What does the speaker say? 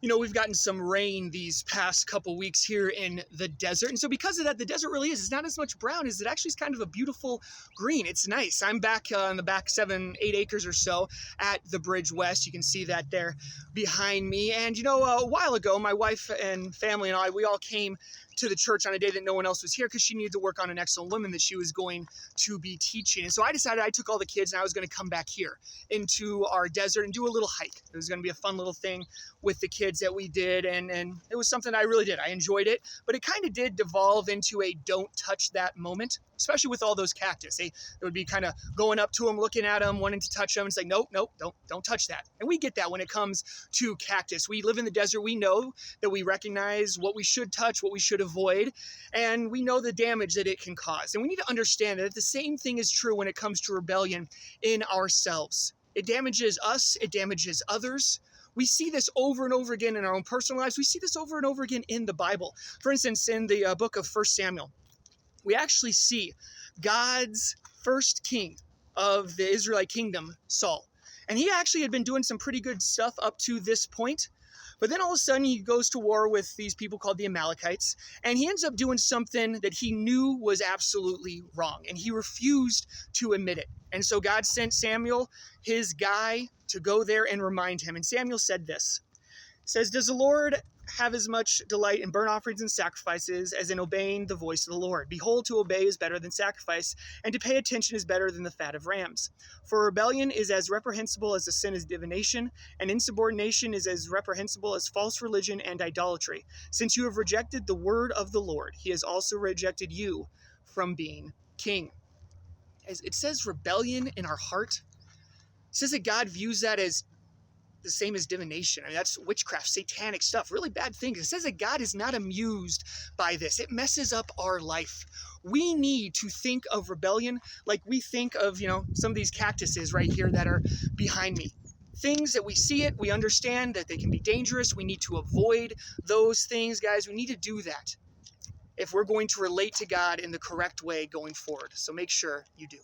We've gotten some rain these past couple weeks here in the desert. And so because of that, the desert really is. It's not as much brown as it actually is kind of a beautiful green. It's nice. I'm back on the back 7-8 acres or so at the Bridge West. You can see that there behind me. And, a while ago, my wife and family and I, we all came to the church on a day that no one else was here because she needed to work on an excellent woman that she was going to be teaching. And so I decided I took all the kids and I was going to come back here into our desert and do a little hike. It was going to be a fun little thing with the kids that we did, and it was something I really did. I enjoyed it, but it kind of did devolve into a don't touch that moment, especially with all those cactus. They would be kind of going up to them, looking at them, wanting to touch them. It's like, nope, don't touch that. And we get that when it comes to cactus. We live in the desert. We know that we recognize what we should touch, what we should avoid, and we know the damage that it can cause. And we need to understand that the same thing is true when it comes to rebellion in ourselves. It damages us. It damages others. We see this over and over again in our own personal lives. We see this over and over again in the Bible. For instance, in the book of 1 Samuel, we actually see God's first king of the Israelite kingdom, Saul. And he actually had been doing some pretty good stuff up to this point. But then all of a sudden he goes to war with these people called the Amalekites, and he ends up doing something that he knew was absolutely wrong, and he refused to admit it. And so God sent Samuel, his guy, to go there and remind him. And Samuel said this. It says, "Does the Lord have as much delight in burnt offerings and sacrifices as in obeying the voice of the Lord? Behold, to obey is better than sacrifice, and to pay attention is better than the fat of rams. For rebellion is as reprehensible as the sin of divination, and insubordination is as reprehensible as false religion and idolatry. Since you have rejected the word of the Lord, he has also rejected you from being king." As it says rebellion in our heart. It says that God views that as the same as divination. I mean, that's witchcraft, satanic stuff, really bad things. It says that God is not amused by this. It messes up our life. We need to think of rebellion like we think of, some of these cactuses right here that are behind me. Things that we see it, we understand that they can be dangerous. We need to avoid those things, guys. We need to do that if we're going to relate to God in the correct way going forward. So make sure you do.